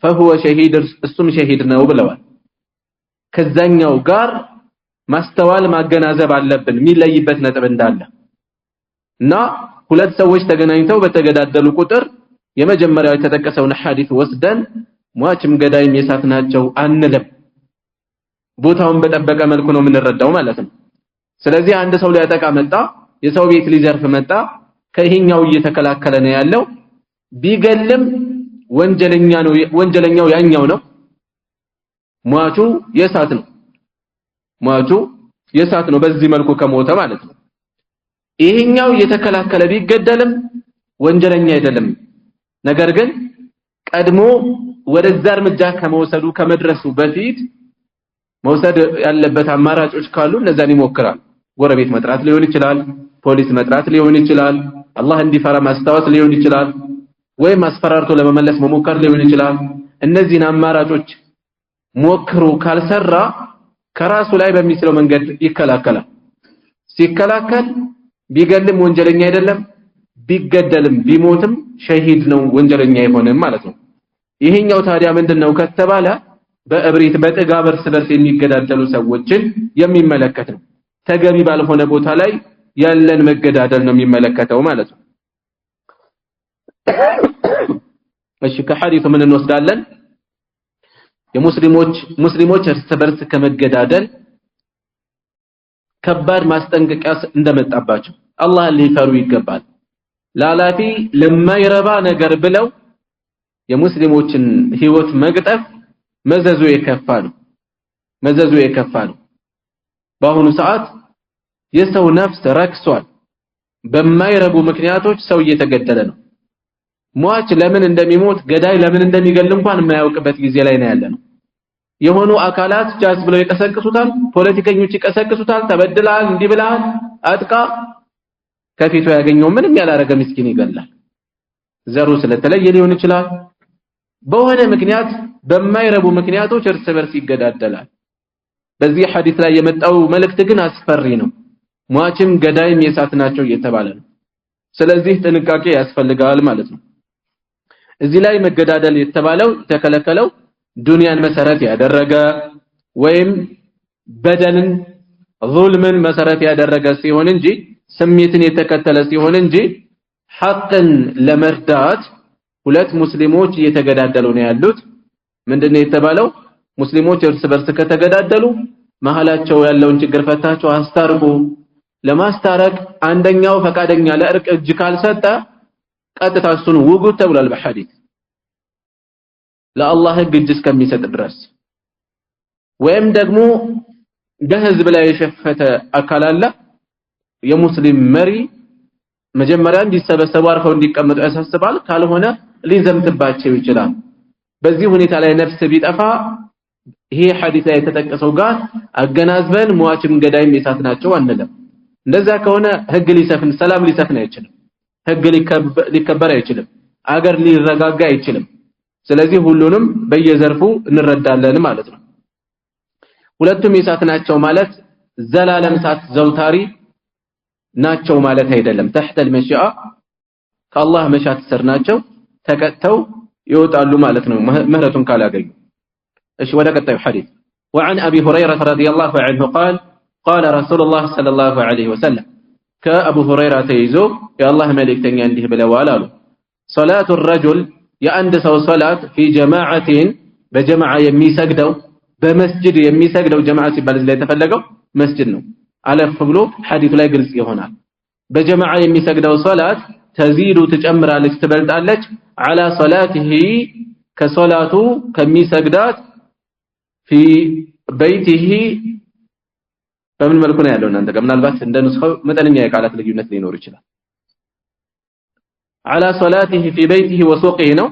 فهو شهيد እሱም ሸሂድ ነው ብለዋል ከዛኛው ጋር ማስተዋል ማገናዘብ አለብን የሚለይበት ነጥብ እንዳለ እና ሁለት ሰዎች ተገናኝተው በተገዳደሉ ቁጥር የመጀመሪያው የተጠቀሰውን ሐዲስ ወስደን ሟችም ገዳይም የሳት ናቸው አንልም ቦታውን በጠበቀ መልኩ ነው የምንረዳው ማለት ነው ስለዚህ አንድ ሰው ሊያጠቃ መጣ የሰው ቤት ሊዘርፍ መጣ ከይሄኛው እየተከላከለ ነው ያለው ቢገልም ወንጀለኛው ያኛው ነው ሟቹ የሳት ነው በዚህ መልኩ ከሞተ ማለት ነው ይሄኛው እየተከላከለ ቢገደልም ወንጀለኛ አይደለም ነገር ግን ቀድሞ ወደዛ እርምጃ ከመውሰዱ ከመድረሱ በፊት መውሰድ ያለበት አማራጮች ካሉ እነዛን ይሞክራል ጎረቤት መጥራት ሊሆን ይችላል ፖሊስ መጥራት ሊሆን ይችላል አላህ እንዲፈራ ማስተዋወስ ሊሆን ይችላል ወይም አስፈራርቶ ለመመለስ መሞከር ሊሆን ይችላል እነዚህን አማራጮች ሞክሩ ካልሰራ ከራሱ ላይ በሚስለው መንገድ ይከላከላል ሲከላከል ቢገልም ወንጀለኛ አይደለም ቢገደልም ቢሞትም ሸሂድ ነው ወንጀለኛ አይሆንም ማለት ነው ይሄኛው ታዲያ ምንድነው ከተባለ በእብሪት በጥጋብ እርስ በርስ የሚገዳደሉ ሰዎችን የሚመለከት ነው ተገቢ ባልሆነ ቦታ ላይ ያለን መገዳደል ነው የሚመለከተው ማለት ነው እሺ ከሐዲሱ ምን እንወስዳለን የሙስሊሞች እርስ በርስ ከመገዳደል ከባድ ማስጠንቀቂያ እንደመጣባቸው አላህ ሊፈሩ ይገባል ላላፊ ለማይረባ ነገር ብለው የሙስሊሞችን ህይወት መግጠፍ መዘዙ የከፋ ነው በአሁኑ ሰዓት የሰው ነፍስ ረክሷል በማይረቡ ምክንያቶች ሰው እየተገደለ ነው ሟች ለምን እንደሚሞት ገዳይ ለምን እንደሚገል እንኳን የማያውቅበት ጊዜ ላይ ነው ያለነው የሆኑ አካላት ጃዝ ብለው ይቀሰቅሱታል ፖለቲከኞች ይቀሰቅሱታል ተበድላል እንዲብላል አጥቃ ከፊቱ ያገኘው ምንም ያላረገ ምስኪን ይገላል ዘሩ ስለተለየ ሊሆን ይችላል በሆነ ምክንያት በማይረቡ ምክንያቶች እርስ በርስ ይገዳደላል በዚህ ሐዲስ ላይ የመጣው መልእክት ግን አስፈሪ ነው ሟችም ገዳይም የሳት ናቸው እየተባለ ነው ስለዚህ ጥንቃቄ ያስፈልጋል ማለት ነው እዚህ ላይ መገዳደል የተባለው ተከለከለው ዱንያን መሰረት ያደረገ ወይም በደልን ዙልምን መሰረት ያደረገ ሲሆን እንጂ ስሜትን የተከተለ ሲሆን እንጂ ሐቅን ለመርዳት ሁለት ሙስሊሞች እየተገዳደሉ ነው ያሉት ምንድነው የተባለው ሙስሊሞች እርስ በርስ ከተገዳደሉ መሐላቸው ያለውን ችግር ፈታቸው አስታርቁ ለማስታረቅ አንደኛው ፈቃደኛ ለእርቅ እጅ ካልሰጠ ቀጥታ እሱን ውጉት ተብሏል በሐዲስ ለአላህ እጅ እስከሚሰጥ ድረስ ወይም ደግሞ በህዝብ ላይ የሸፈተ አካል አለ የሙስሊም መሪ መጀመሪያ እንዲሰበሰቡ አርፈው እንዲቀመጡ ያሳስባል ካልሆነ ሊዘምትባቸው ይችላል በዚህ ሁኔታ ላይ ነፍስ ቢጠፋ ይሄ ሐዲስ ላይ የተጠቀሰው ጋር አገናዝበን ሟችም ገዳይም የሳት ናቸው አንለም እንደዛ ከሆነ ህግ ሊሰፍን ሰላም ሊሰፍን አይችልም ህግ ሊከበር አይችልም አገር ሊረጋጋ አይችልም ስለዚህ ሁሉንም በየዘርፉ እንረዳለን ማለት ነው ሁለቱም የሳት ናቸው ማለት ዘላለም ሳት ዘውታሪ ናቸው ማለት አይደለም تحت المشيئة ከአላህ መሻት ስር ናቸው ተቀጥተው ይወጣሉ ማለት ነው ምህረቱን ካላገኙ እሺ ወደ ቀጣዩ ሐዲስ وعن ابي هريره رضي الله عنه قال قال رسول الله صلى الله عليه وسلم كابو هريره ተይዞ የአላህ መልእክተኛ እንዲህ ብለዋል አሉ صلاه الرجل የአንድ ሰው ሶላት في جماعه በጀማዓ የሚሰግደው በመስጂድ የሚሰግደው ጀማዓ ሲባል ላይ ተፈለገው መስጂድ ነው አለፍ ብሎ ሐዲሱ ላይ ግልጽ ይሆናል በጀማዓ የሚሰግደው ሶላት ተዚዱ ትጨምራለች ትበልጣለች على صلاته ከሶላቱ ከሚሰግዳት في بيته በምን መልኩ ነው ያለው እናንተ ምናልባት እንደነሰው መጠነኛ የቃላት ልዩነት ሊኖር ይችላል على صلاته في بيته وسوقه ነው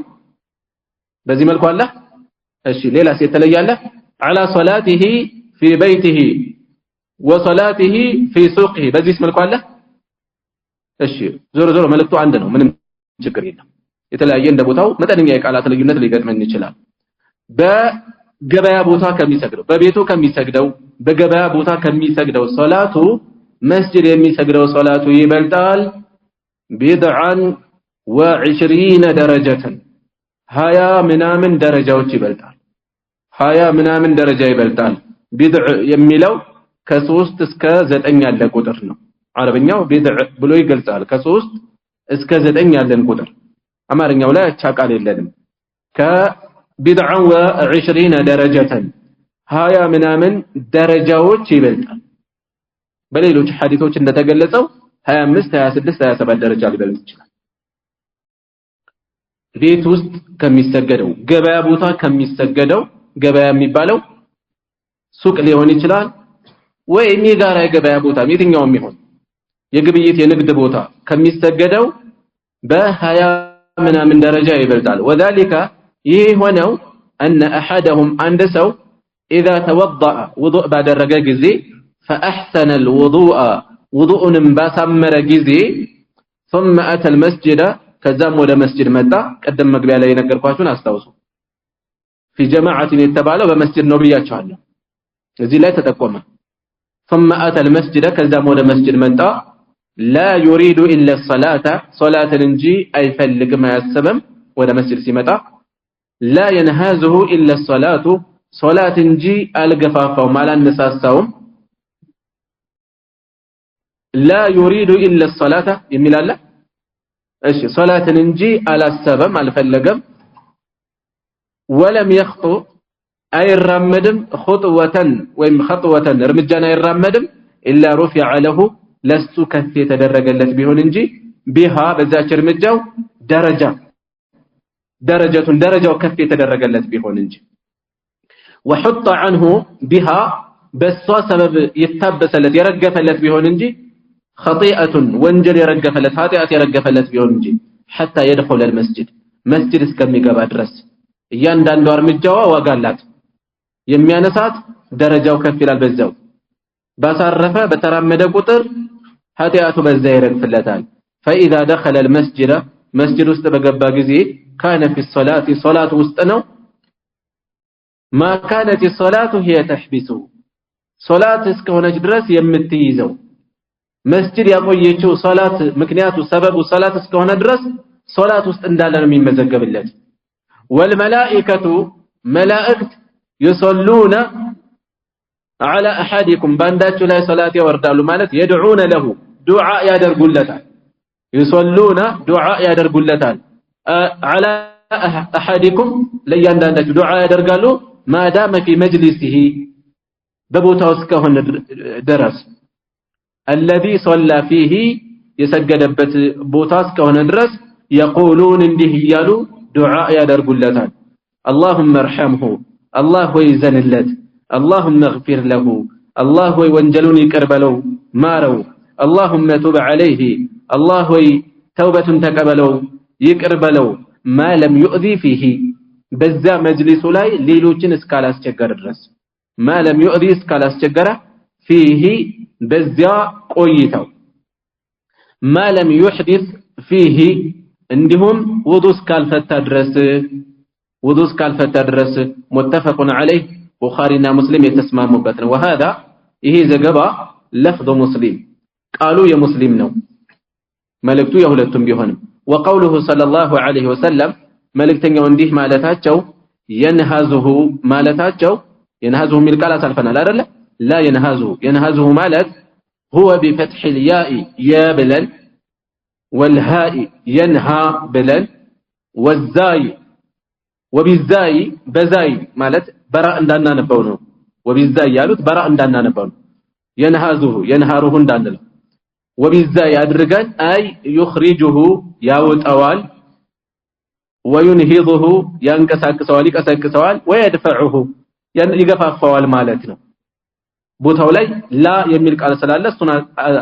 በዚህ መልኩ አለ እሺ ሌላስ የተለያለ على صلاته في بيته وصلاته في سوقه በዚህ መልኩ አለ እሺ ዞሮ መልእክቱ አንድ ነው ምንም ችግር የለም የተለያየ እንደ ቦታው መጠነኛ የቃላት ልዩነት ሊገጥመን ይችላል በገበያ ቦታ ከሚሰግደው በቤቱ ከሚሰግደው በገበያ ቦታ ከሚሰግደው ሶላቱ መስጂድ የሚሰግደው ሶላቱ ይበልጣል ቢድዓን و20 درجه 20 ምናምን ደረጃዎች ይበልጣል 20 ምናምን ደረጃ ይበልጣል ቢድዕ የሚለው ከ3 እስከ 9 ያለ ቁጥር ነው አረብኛው ቢድዕ ብሎ ይገልጻል ከ3 እስከ 9 ያለን ቁጥር አማርኛው ላይ አቻቃል የለንም ከቢድዓን و20 درجه 20 ምናምን ደረጃዎች ይበልጣል በሌሎች ሐዲሶች እንደተገለጸው 25 26 27 ደረጃ ሊበልጥ ይችላል ቤት ውስጥ ከሚሰገደው ገበያ ቦታ ከሚሰገደው ገበያ የሚባለው ሱቅ ሊሆን ይችላል ወይም የጋራ ገበያ ቦታ የትኛውም ይሁን የግብይት የንግድ ቦታ ከሚሰገደው በ20 ምናምን ደረጃ ይበልጣል وذلك ይህ ሆነው ان احدهم አንድ ሰው اذا توضأ وضوء ባደረገ ጊዜ فاحسن الوضوء وضوءን ባሳመረ ጊዜ ثم اتى المسجد ከዛም ወደ መስጂድ መጣ ቀደም መግቢያ ላይ የነገርኳችሁን አስታውሱ في جماعه የተባለው በመስጂድ ነው ብያችኋለሁ እዚህ ላይ ተጠቆመ ثم اتى المسجد ከዛም ወደ መስጂድ መጣ لا يريد الا الصلاه صلاه እንጂ አይፈልግም አያስብም ወደ መስጂድ ሲመጣ لا ينهزه الا الصلاه صلاه እንጂ አልገፋፋውም አላነሳሳውም لا يريد الا الصلاه የሚላል እሺ ሶላትን እንጂ አላሰበም አልፈለገም ولم يخطو አይራመድም خطوه ወይም خطوه እርምጃን አይራመድም الا رفع له ለሱ ከፍ የተደረገለት ቢሆን እንጂ بها በዛች እርምጃው ደረጃው ከፍ የተደረገለት ቢሆን እንጂ وحط عنه بها በሷ ሰበብ ይታበሰለት የረገፈለት ቢሆን እንጂ خطيئه ወንጀል የረገፈለት ኃጢአት የረገፈለት ቢሆን እንጂ حتى يدخل المسجد መስጂድ እስከሚገባ ድረስ እያንዳንዱ እርምጃዋ ዋጋ አላት የሚያነሳት ደረጃው ከፍ ይላል በዛው ባሳረፈ በተራመደ ቁጥር ኃጢአቱ በዛ ይረግፍለታል فاذا دخل المسجد مسجد ውስጥ በገባ ጊዜ كان في الصلاه صلاه ውስጥ ነው ما كانت الصلاه هي تحبسه صلاه እስከሆነች ድረስ የምትይዘው መስጂድ ያቆየችው ሶላት ምክንያቱ ሰበቡ ሶላት እስከሆነ ድረስ ሶላት ውስጥ እንዳለ ነው የሚመዘገብለት والملائكه ملائكه يصلون على احدكم ባንዳችሁ ላይ ሶላት ያወርዳሉ ማለት يدعون له دعاء ያደርጉለታል يصلون دعاء ያደርጉለታል على احدكم ለያንዳንዳችሁ دعاء ያደርጋሉ ما دام في مجلسه በቦታው እስከሆነ ድረስ الذي صلى فيه يسجدበት ቦታ እስከሆነ ድረስ يقولون እንዲህ ይያሉ دعاء ያደርጉለታል اللهم ارحمه الله ويزنለት اللهم اغفر له الله ويወንጀሉን ይቅር በለው ማረው اللهم تب عليه الله توبة ተቀበለው ይቅር በለው ما لم يؤذي فيه በዛ መጅሊሱ ላይ ሌሎችን እስካላስቸገረ ድረስ ما لم يؤذي እስካላስቸገረ فيه በዛ ቆይተው ما لم يحدث فيه እንዲሁም ውዱእ እስካልፈታ ድረስ متفق عليه ቡኻሪና ሙስሊም የተስማሙበት ነው وهذا ይሄ ዘገባ لفظ مسلم قالوا يا مسلم ነው መልእክቱ የሁለቱም ቢሆንም وقوله صلى الله عليه وسلم መልእክተኛው እንዲህ ማለታቸው ينهزه ማለታቸው ينهزه ሚል ቃል አሳልፈናል አይደለ لا ينهزه مالت هو بفتح الياء يا بلل والهاء ينهى بلل والزاي وبالزاي بزاي مالت براء እንዳና ነበው ነው وبالزاي ያሉት براء እንዳና ነበው ينهره እንዳንል وبالزاي አድርገን አይ يخرجه ያወጣዋል وينهضه ያንቀሳቅሰዋል ይቀሰቅሰዋል ويدفعه ይገፋፋዋል ማለት ነው ቦታው ላይ ላ የሚል ቃል ስላለ እሱን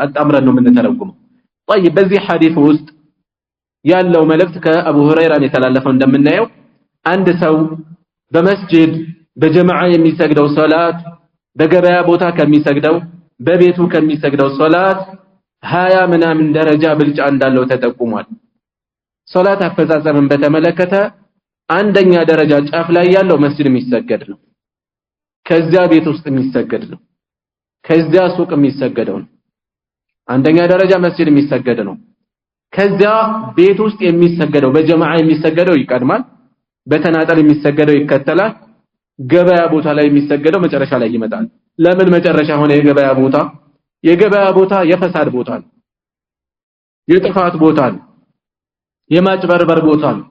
አጣምረን ነው የምንተረጉመው طيب በዚህ ሐዲስ ውስጥ ያለው መልእክት ከአቡ ሁረይራ የተላለፈው እንደምናየው አንድ ሰው በመስጂድ በጀማዓ የሚሰግደው ሶላት በገበያ ቦታ ከሚሰግደው በቤቱ ከሚሰግደው ሶላት 20 ምናምን ደረጃ ብልጫ እንዳለው ተጠቁሟል ሶላት አፈጻጸምን በተመለከተ አንደኛ ደረጃ ጫፍ ላይ ያለው መስጂድ የሚሰገድ ነው ከዚያ ቤት ውስጥ የሚሰገድ ነው ከዚያ ሱቅ የሚሰገደው ነው አንደኛ ደረጃ መስጂድ የሚሰገድ ነው ከዚያ ቤት ውስጥ የሚሰገደው በጀማዓ የሚሰገደው ይቀድማል በተናጠል የሚሰገደው ይከተላል ገበያ ቦታ ላይ የሚሰገደው መጨረሻ ላይ ይመጣል ለምን መጨረሻ ሆነ የገበያ ቦታ የፈሳድ ቦታ ነው የጥፋት ቦታ ነው የማጭበርበር ቦታ ነው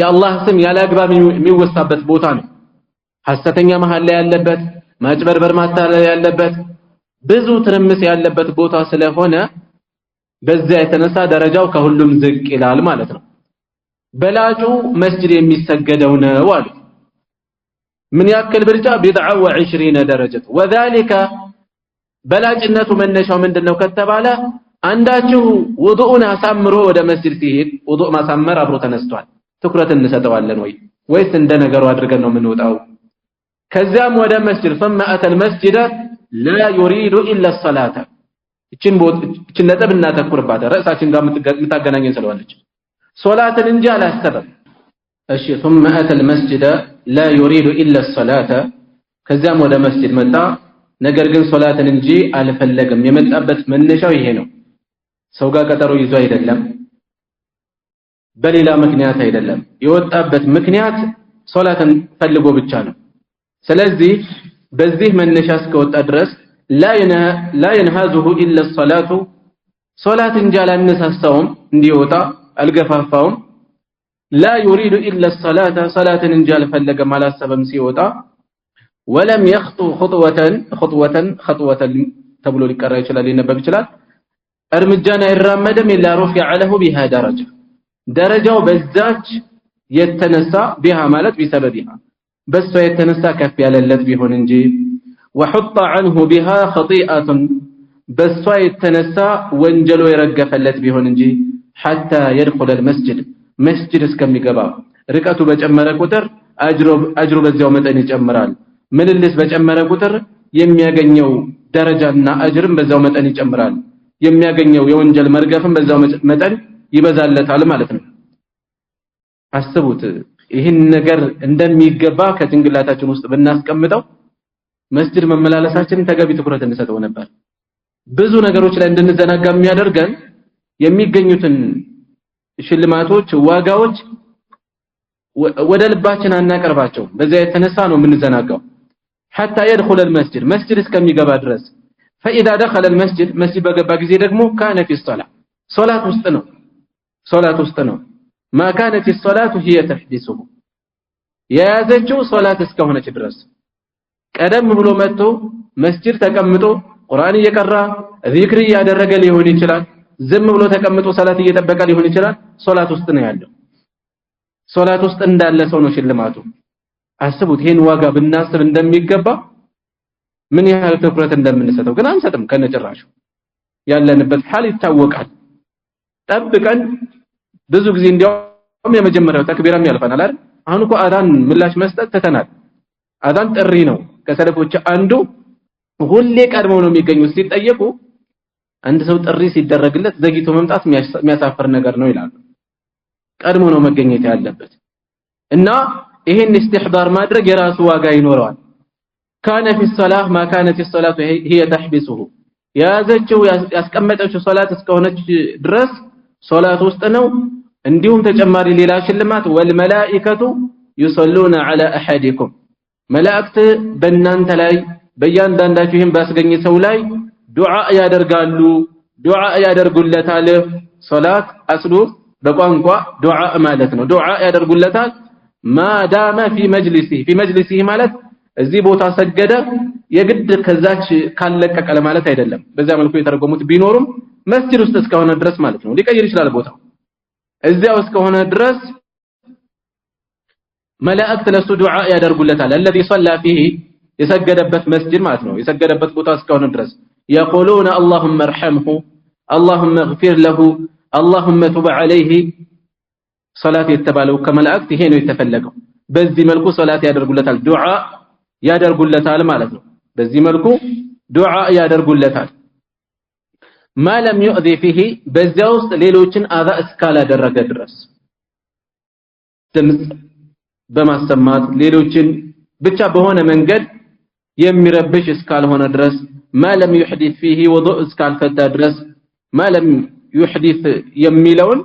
የአላህ ስም ያላግባብ የሚወሳበት ቦታ ነው ሐሰተኛ መሐል ላይ ያለበት ማጭበርበር ማታለል ያለበት ብዙ ትርምስ ያለበት ቦታ ስለሆነ በዚያ የተነሳ ደረጃው ከሁሉም ዝቅ ይላል ማለት ነው በላጩ መስጂድ የሚሰገደው ነው አሉ ምን ያክል ብልጫ 20 ደረጃ وذلك በላጭነቱ መነሻው ምንድነው ከተባለ አንዳችሁ ውዱኡን አሳምሮ ወደ መስጂድ ሲሄድ ውዱእ ማሳመር አብሮ ተነስቷል ትኩረት እንሰጠዋለን ወይስ እንደ ነገሩ አድርገን ነው የምንወጣው ከዛም ወደ መስጂድ ثم اتى المسجد لا يريد الا الصلاه እቺን ነጥብ እናተኩርባት ራሳችን ጋር የምታገናኘን ስለሆነች ሶላትን እንጂ አላስተበም እሺ ثم اتى المسجد لا يريد الا الصلاه ከዛም ወደ መስጂድ መጣ ነገር ግን ሶላትን እንጂ አልፈለገም የመጣበት መነሻው ይሄ ነው ሰው ጋር ቀጠሮ ይዞ አይደለም በሌላ ምክንያት አይደለም የወጣበት ምክንያት ሶላትን ፈልጎ ብቻ ነው ስለዚህ በዚህ መነሻ እስከወጣ ድረስ لا ينهزه الا الصلاه صلاه እንጂ አላነሳሳውም እንዲወጣ አልገፋፋውም لا يريد الا الصلاه صلاه እንጂ አልፈለገም አላሰበም ሲወጣ ولم يخطو خطوه ተብሎ ሊቀራ ይችላል ሊነበብ ይችላል እርምጃን አይራመድም الا رفع له بها درجه ደረጃው በዛች የተነሳ بها ማለት بسببها በሷ የተነሳ ከፍ ያለለት ቢሆን እንጂ وحط عنه بها خطيئه በሷ የተነሳ ወንጀሉ የረገፈለት ቢሆን እንጂ حتى يدخل المسجد مسجد እስከሚገባ ርቀቱ በጨመረ ቁጥር አጅሩ በዚያው መጠን ይጨምራል ምልልስ በጨመረ ቁጥር የሚያገኘው ደረጃና አጅርም በዛው መጠን ይጨምራል የሚያገኘው የወንጀል መርገፍም በዛው መጠን ይበዛለታል ማለት ነው አስቡት ይህን ነገር እንደሚገባ ከጭንቅላታችን ውስጥ ብናስቀምጠው መስጂድ መመላለሳችን ተገቢ ትኩረት እንሰጠው ነበር ብዙ ነገሮች ላይ እንድንዘናጋ የሚያደርገን የሚገኙትን ሽልማቶች ዋጋዎች ወደ ልባችን አናቀርባቸው በዛ የተነሳ ነው የምንዘናጋው حتى يدخل المسجد مسجد እስከሚገባ ድረስ فاذا دخل المسجد مسجد በገባ ጊዜ ደግሞ كان في الصلاه ሶላት ውስጥ ነው ما كانت الصلاه هي تحدثه የያዘችው ሶላት እስከሆነች ድረስ ቀደም ብሎ መጥቶ መስጂድ ተቀምጦ ቁርአን እየቀራ ዚክር እያደረገ ሊሆን ይችላል ዝም ብሎ ተቀምጦ ሶላት እየጠበቀ ሊሆን ይችላል ሶላት ውስጥ ነው ያለው ሶላት ውስጥ እንዳለ ሰው ነው ሽልማቱ አስቡት ይሄን ዋጋ ብናስብ እንደሚገባ ምን ያህል ትኩረት እንደምንሰጠው ግን አንሰጥም ከነጭራሹ ያለንበት ሐል ይታወቃል ጠብቀን ብዙ ጊዜ እንዲያውም የመጀመሪያው ተክቢራም ያልፈናል አይደል አሁን እኮ አዳን ምላሽ መስጠት ተተናል አዳን ጥሪ ነው ከሰለፎች አንዱ ሁሌ ቀድመው ነው የሚገኙት ሲጠየቁ አንድ ሰው ጥሪ ሲደረግለት ዘግይቶ መምጣት የሚያሳፍር ነገር ነው ይላሉ ቀድሞ ነው መገኘት ያለበት እና ይሄን استحضار ማድረግ የራሱ ዋጋ ይኖረዋል كان في الصلاه ما كانت الصلاه هي تحبسه ያዘችው ያስቀመጠችው ሶላት እስከሆነች ድረስ ሶላት ውስጥ ነው እንዲሁም ተጨማሪ ሌላ ሽልማት والملائكه يصلون على احدكم መላእክት በእናንተ ላይ በእያንዳንዳችሁ ይሄን ባስገኘ ሰው ላይ ዱዓ ያደርጉለታል ሶላት አስሉ በቋንቋ ዱዓ ማለት ነው ዱዓ ያደርጉለታል ማዳማ في مجلسه ማለት እዚህ ቦታ ሰገደ የግድ ከዛች ካለቀቀ ለማለት አይደለም በዛ መልኩ የተረጎሙት ቢኖርም መስጂድ ውስጥ እስከሆነ ድረስ ማለት ነው ሊቀይር ይችላል ቦታው እዚያው እስከሆነ ድረስ መላእክት ለሱ ዱዓ ያደርጉለታል الذي صلى فيه የሰገደበት መስጂድ ማለት ነው የሰገደበት ቦታ እስከሆነ ድረስ يقولون اللهم ارحمه اللهم اغفر له اللهم تب عليه ሶላት የተባለው ከመላእክት ይሄ ነው የተፈለገው በዚህ መልኩ ሶላት ያደርጉለታል ዱዓ ያደርጉለታል ማለት ነው በዚህ መልኩ ዱዓ ያደርጉለታል ما لم يؤذي فيه በዚያው ውስጥ ሌሎችን አዛ እስካላደረገ ድረስ ድምጽ በማሰማት ሌሎችን ብቻ በሆነ መንገድ የሚረብሽ እስካልሆነ ድረስ ما لم يحدث فيه وضوء እስካልፈታ ድረስ ما لم يحدث የሚለውን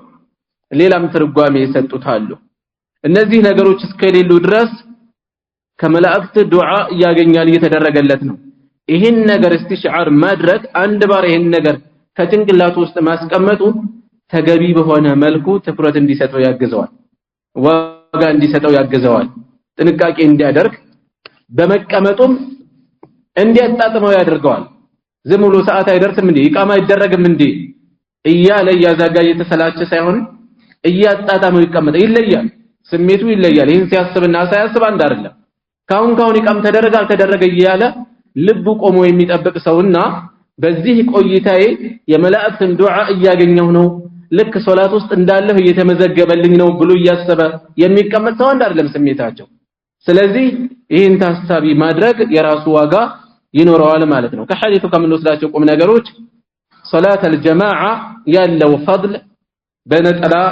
ሌላም ትርጓሜ ይሰጡታሉ እነዚህ ነገሮች እስከሌሉ ድረስ ከመላእክት ዱዓ ያገኛል እየተደረገለት ነው ይሄን ነገር استشعار ማድረግ አንድ ባር ይሄን ነገር ከጭንቅላቱ ውስጥ ማስቀመጡ ተገቢ በሆነ መልኩ ትኩረት እንዲሰጠው ያግዘዋል ዋጋ እንዲሰጠው ያግዘዋል ጥንቃቄ እንዲያደርግ በመቀመጡም እንዲያጣጥመው ያደርገዋል ዝም ብሎ ሰዓት አይደርስም እንዴ ኢቃማ አይደረግም እንዴ እያለ ያዛጋ የተሰላቸ ሳይሆን እያጣጣመው ይቀመጣል ይለያል ስሜቱ ይለያል ይሄን ሲያስብና ሳያስብ አንድ አይደለም ካሁን ኢቃም ተደረገ አልተደረገ እያለ ልቡ ቆሞ የሚጠብቅ ሰውና በዚህ ቆይታዬ የመላእክትን ዱዓ እያገኘው ነው ልክ ሶላት ውስጥ እንዳለሁ እየተመዘገበልኝ ነው ብሎ እያሰበ የሚቀመጥ ሰው አንድ አይደለም ስሜታቸው ስለዚህ ይሄን ታሳቢ ማድረግ የራሱ ዋጋ ይኖረዋል ማለት ነው ከሐዲሱ ከምንወስዳቸው ቁም ነገሮች ሶላት الجماعه ያለው ፈضል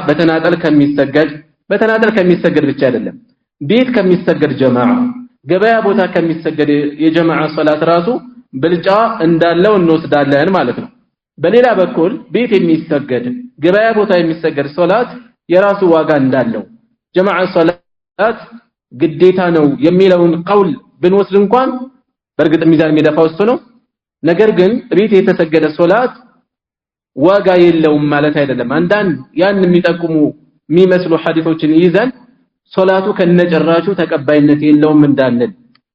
በተናጠል ከሚሰገድ ብቻ አይደለም ቤት ከሚሰገድ ጀማዓ ገበያ ቦታ ከሚሰገድ የጀማዓ ሶላት ራሱ ብልጫ እንዳለው እንወስዳለን ማለት ነው በሌላ በኩል ቤት የሚሰገድ ገበያ ቦታ የሚሰገድ ሶላት የራሱ ዋጋ እንዳለው ጀማዓ ሶላት ግዴታ ነው የሚለውን ቀውል ብንወስድ እንኳን በርግጥ ሚዛን የሚደፋው እሱ ነው ነገር ግን ቤት የተሰገደ ሶላት ዋጋ የለውም ማለት አይደለም አንዳንድ ያን የሚጠቁሙ የሚመስሉ ሐዲሶችን ይዘን ሶላቱ ከነጨራሹ ተቀባይነት የለውም እንዳንል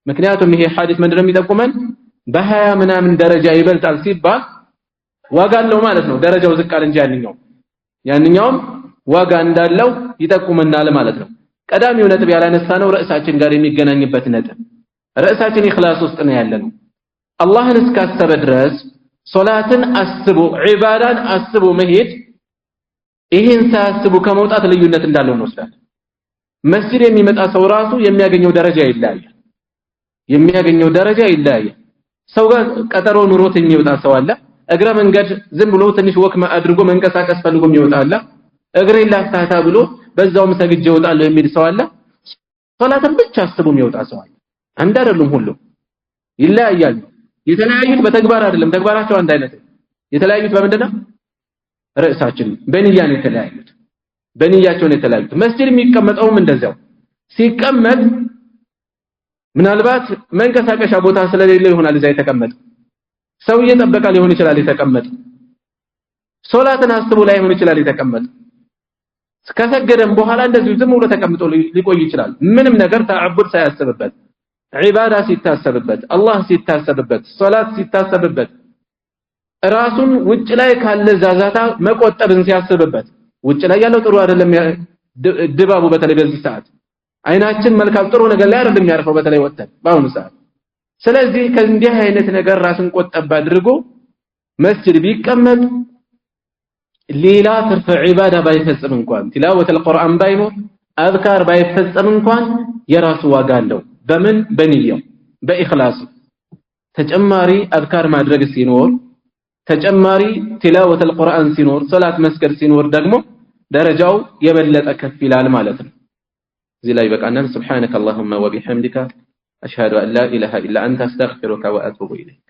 ምክንያቱም ይሄ ሐዲስ ምንድነው የሚጠቁመን በ20 ምናምን ደረጃ ይበልጣል ሲባል ዋጋ አለው ማለት ነው ደረጃው ዝቅ አለ እንጂ ያንኛውም ዋጋ እንዳለው ይጠቁመናል ማለት ነው ቀዳሚው ነጥብ ያላነሳነው ርዕሳችን ጋር የሚገናኝበት ነጥብ ርዕሳችን ኢኽላስ ውስጥ ነው ያለነው አላህን እስካሰበ ድረስ ሶላትን አስቡ ዒባዳን አስቡ መሄድ ይሄን ሳያስቡ ከመውጣት ልዩነት እንዳለው እንወስዳለን መስጂድ የሚመጣ ሰው ራሱ የሚያገኘው ደረጃ ይለያያል ሰው ጋር ቀጠሮ ኑሮት የሚወጣ ሰው አለ እግረ መንገድ ዝም ብሎ ትንሽ ወክ አድርጎ መንቀሳቀስ ፈልጎ የሚወጣ አለ እግሬ ላፍታታ ብሎ በዛውም ሰግጄ እወጣለሁ የሚል ሰው አለ ሶላትን ብቻ አስቦ የሚወጣ ሰው አለ አንድ አይደሉም ሁሉ ይለያያሉ የተለያዩት በተግባር አይደለም ተግባራቸው አንድ አይነት የተለያዩት በምንድነው ርዕሳችን በንያን የተለያዩት በንያቸው የተለያዩት መስጂድ የሚቀመጠውም እንደዛው ሲቀመጥ ምናልባት መንቀሳቀሻ ቦታ ስለሌለው ይሆናል እዛ የተቀመጠ ሰው እየጠበቀ ሊሆን ይችላል የተቀመጠ ሶላትን አስቦ ላይ ሆነ ይችላል የተቀመጠ ከሰገደም በኋላ እንደዚህ ዝም ብሎ ተቀምጦ ሊቆይ ይችላል ምንም ነገር ተዓቡድ ሳያስብበት ዒባዳ ሲታሰብበት አላህ ሲታሰብበት ሶላት ሲታሰብበት ራሱን ውጭ ላይ ካለ ዛዛታ መቆጠብን ሲያስብበት ውጭ ላይ ያለው ጥሩ አይደለም ድባቡ በተለይ በዚህ ሰዓት አይናችን መልካም ጥሩ ነገር ላይ አይደለም የሚያርፈው በተለይ ወጣት በአሁኑ ሰዓት ስለዚህ ከእንዲህ አይነት ነገር ራስን ቆጠብ አድርጎ መስጂድ ቢቀመጥ ሌላ ትርፍ ዒባዳ ባይፈጽም እንኳን ቲላወት القرآن ባይኖር አዝካር ባይፈጽም እንኳን የራሱ ዋጋ አለው በምን በንያው በኢኽላስ ተጨማሪ አዝካር ማድረግ ሲኖር ተጨማሪ ቲላወት القرآن ሲኖር ሶላት መስገድ ሲኖር ደግሞ ደረጃው የበለጠ ከፍ ይላል ማለት ነው እዚህ ላይ በቃናል سبحانك اللهم وبحمدك أشهد أن لا إله إلا أنت أستغفرك وأتوب إليك